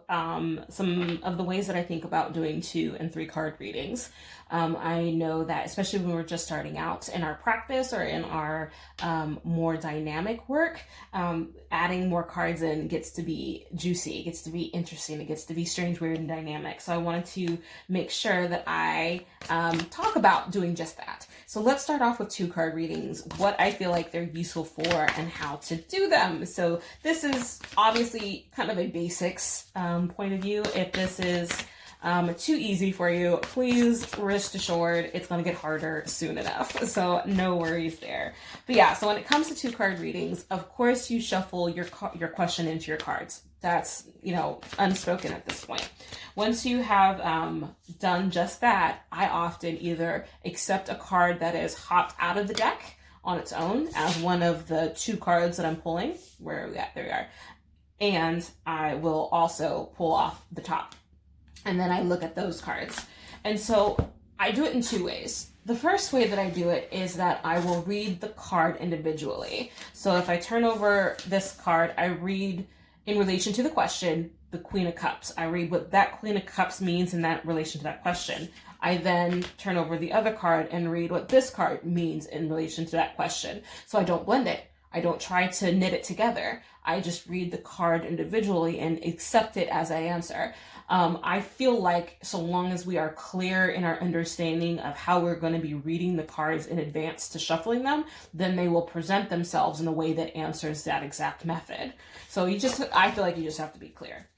some of the ways that I think about doing 2 and 3 card readings. I know that especially when we're just starting out in our practice or in our more dynamic work, adding more cards in gets to be juicy, it gets to be interesting, it gets to be strange, weird, and dynamic. So I wanted to make sure that I talk about doing just that. So let's start off with 2 card readings, what I feel like they're useful for and how to do them. So this is obviously kind of a basics point of view. If this is too easy for you, please rest assured it's going to get harder soon enough. So no worries there. But yeah, so when it comes to 2 card readings, of course you shuffle your question into your cards. That's, unspoken at this point. Once you have done just that, I often either accept a card that is hopped out of the deck on its own as one of the 2 cards that I'm pulling. Where are we at? There we are. And I will also pull off the top. And then I look at those cards. And so I do it in 2 ways. The first way that I do it is that I will read the card individually. So if I turn over this card, I read in relation to the question, the Queen of Cups. I read what that Queen of Cups means in that relation to that question. I then turn over the other card and read what this card means in relation to that question. So I don't blend it. I don't try to knit it together. I just read the card individually and accept it as I answer. I feel like so long as we are clear in our understanding of how we're going to be reading the cards in advance to shuffling them, then they will present themselves in a way that answers that exact method. So I feel like you just have to be clear.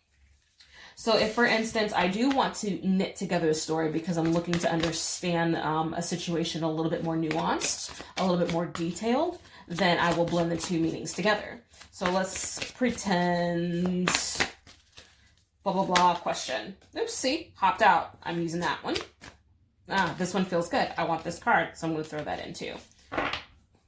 So if, for instance, I do want to knit together a story because I'm looking to understand a situation a little bit more nuanced, a little bit more detailed, then I will blend the 2 meanings together. So let's pretend blah, blah, blah question. Oops, see, hopped out. I'm using that one. This one feels good. I want this card, so I'm going to throw that in too.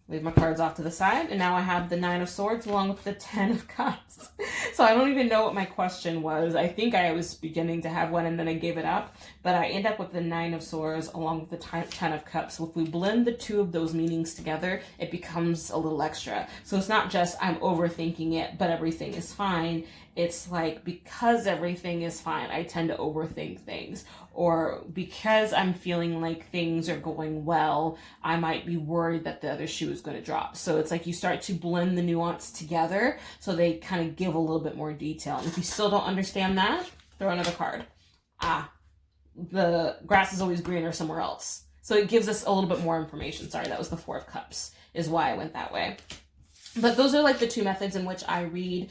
Leave my cards off to the side, and now I have the 9 of Swords along with the 10 of Cups. So I don't even know what my question was. I think I was beginning to have one, and then I gave it up. But I end up with the 9 of Swords along with the 10 of Cups. So if we blend the 2 of those meanings together, it becomes a little extra. So it's not just I'm overthinking it, but everything is fine. It's like because everything is fine, I tend to overthink things. Or because I'm feeling like things are going well, I might be worried that the other shoe is going to drop. So it's like you start to blend the nuance together so they kind of give a little bit more detail. And if you still don't understand that, throw another card. The grass is always greener somewhere else. So it gives us a little bit more information. Sorry, that was the 4 of Cups is why I went that way. But those are like the 2 methods in which I read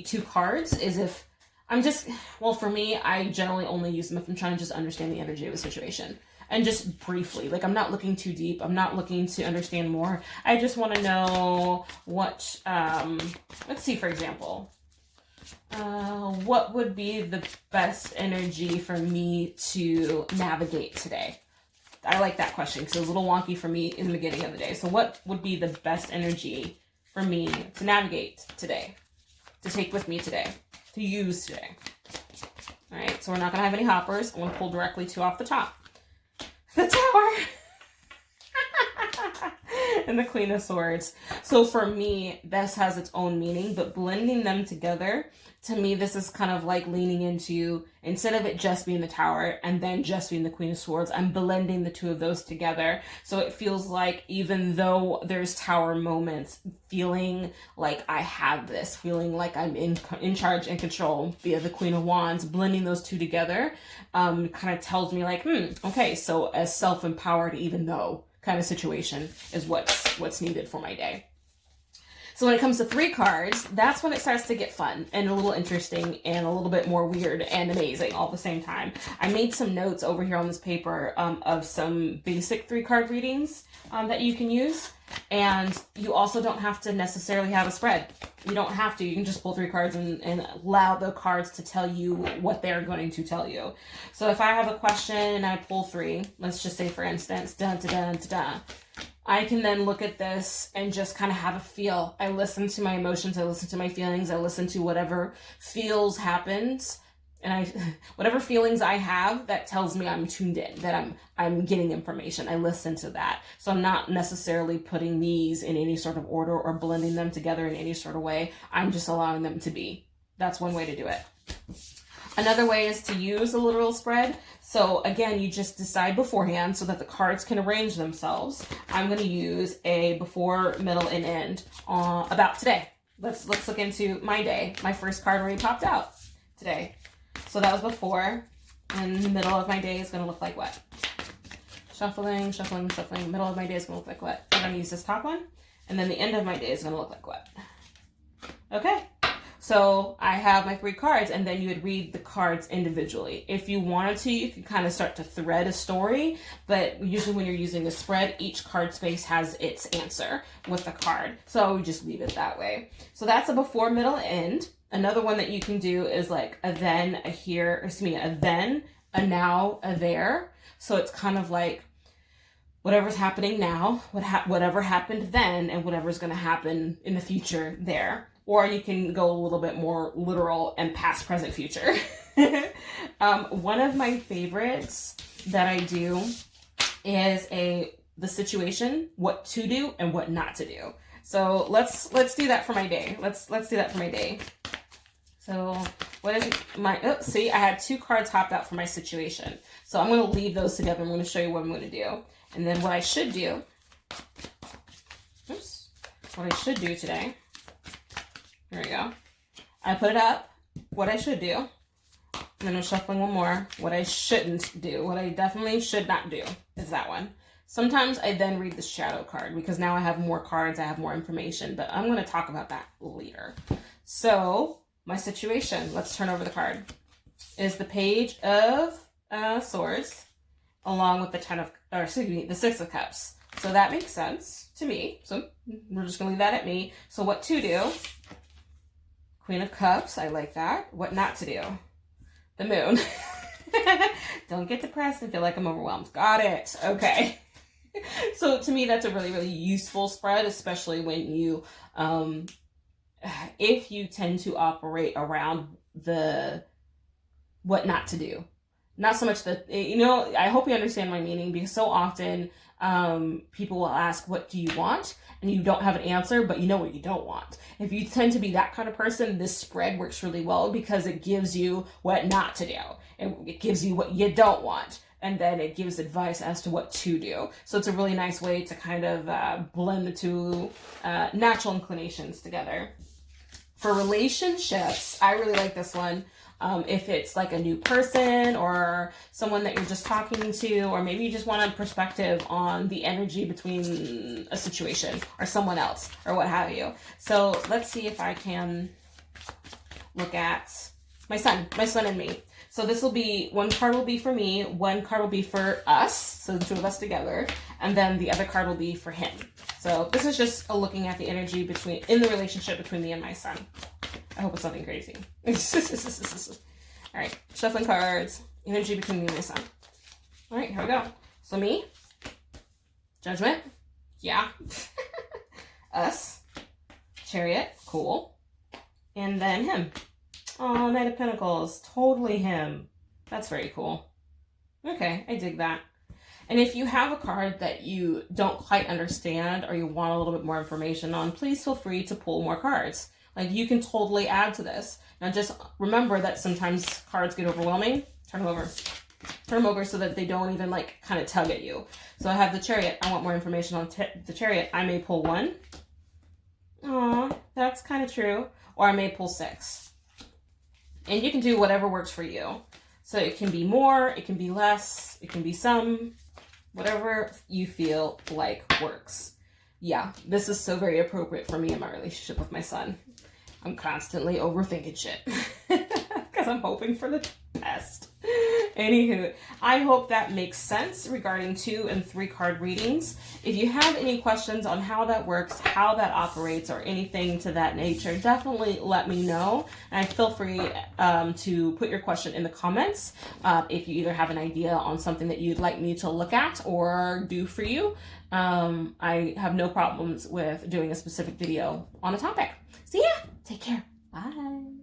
2 cards. Is if I'm just, well, for me, I generally only use them if I'm trying to just understand the energy of a situation. And just briefly, like I'm not looking too deep. I'm not looking to understand more. I just want to know what, let's see, for example, what would be the best energy for me to navigate today? I like that question because it was a little wonky for me in the beginning of the day. So what would be the best energy for me to navigate today, to take with me today, to use today? All right, so we're not going to have any hoppers. I'm going to pull directly 2 off the top. The Tower and the Queen of Swords. So for me, this has its own meaning, but blending them together, to me, this is kind of like leaning into, instead of it just being the Tower and then just being the Queen of Swords, I'm blending the 2 of those together. So it feels like even though there's Tower moments, feeling like I have this, feeling like I'm in charge and control via the Queen of Wands, blending those 2 together kind of tells me like, okay, so a self-empowered even though kind of situation is what's needed for my day. So when it comes to 3 cards, that's when it starts to get fun and a little interesting and a little bit more weird and amazing all at the same time. I made some notes over here on this paper of some basic 3-card readings that you can use. And you also don't have to necessarily have a spread. You don't have to. You can just pull 3 cards and allow the cards to tell you what they're going to tell you. So if I have a question and I pull 3, let's just say, for instance, dun, dun, dun, dun, dun, I can then look at this and just kind of have a feel. I listen to my emotions. I listen to my feelings. I listen to whatever feels happens. And whatever feelings I have, that tells me I'm tuned in, that I'm getting information. I listen to that. So I'm not necessarily putting these in any sort of order or blending them together in any sort of way. I'm just allowing them to be. That's one way to do it. Another way is to use a literal spread. So again, you just decide beforehand so that the cards can arrange themselves. I'm going to use a before, middle, and end about today. Let's look into my day. My first card already popped out today. So that was before, and the middle of my day is going to look like what? Shuffling, shuffling, shuffling. Middle of my day is going to look like what? I'm going to use this top one, and then the end of my day is going to look like what? Okay. So I have my 3 cards, and then you would read the cards individually. If you wanted to, you could kind of start to thread a story, but usually when you're using a spread, each card space has its answer with the card. So I would just leave it that way. So that's a before, middle, end. Another one that you can do is like a then, a here, a then, a now, a there. So it's kind of like whatever's happening now, whatever happened then, and whatever's going to happen in the future there. Or you can go a little bit more literal and past, present, future. One of my favorites that I do is the situation, what to do and what not to do. So let's do that for my day. Let's do that for my day. So what is my, see, I had 2 cards hopped out for my situation. So I'm going to leave those together. I'm going to show you what I'm going to do. And then what I should do, what I should do today, here we go. I put it up, what I should do, and then I'm shuffling one more, what I shouldn't do, what I definitely should not do is that one. Sometimes I then read the shadow card because now I have more cards, I have more information, but I'm going to talk about that later. So my situation, let's turn over the card, is the Page of Swords along with the 6 of Cups. So that makes sense to me. So we're just going to leave that at me. So what to do? Queen of Cups, I like that. What not to do? The Moon. Don't get depressed and feel like I'm overwhelmed. Got it. Okay. So to me, that's a really, really useful spread, especially when you, if you tend to operate around the what not to do. Not so much that, I hope you understand my meaning, because so often people will ask, what do you want? And you don't have an answer, but you know what you don't want. If you tend to be that kind of person, this spread works really well because it gives you what not to do. It gives you what you don't want. And then it gives advice as to what to do. So it's a really nice way to kind of blend the 2 natural inclinations together. For relationships, I really like this one. If it's like a new person or someone that you're just talking to, or maybe you just want a perspective on the energy between a situation or someone else or what have you. So let's see if I can look at my son and me. So this will be, one card will be for me, one card will be for us, so the 2 of us together, and then the other card will be for him. So this is just a looking at the energy in the relationship between me and my son. I hope it's nothing crazy. All right, shuffling cards, energy between me and my son. All right, here we go. So me, Judgment, yeah. Us, Chariot, cool. And then him. Oh, Knight of Pentacles, totally him. That's very cool. Okay, I dig that. And if you have a card that you don't quite understand or you want a little bit more information on, please feel free to pull more cards. Like, you can totally add to this. Now, just remember that sometimes cards get overwhelming. Turn them over. Turn them over so that they don't even, like, kind of tug at you. So I have the Chariot. I want more information on the Chariot. I may pull 1. Aw, that's kind of true. Or I may pull 6. And you can do whatever works for you. So it can be more, it can be less, it can be some, whatever you feel like works. Yeah, this is so very appropriate for me in my relationship with my son. I'm constantly overthinking shit because I'm hoping for the best. Anywho, I hope that makes sense regarding 2 and 3 card readings. If you have any questions on how that works, how that operates, or anything to that nature, definitely let me know. And feel free to put your question in the comments if you either have an idea on something that you'd like me to look at or do for you. I have no problems with doing a specific video on a topic. So yeah, take care. Bye.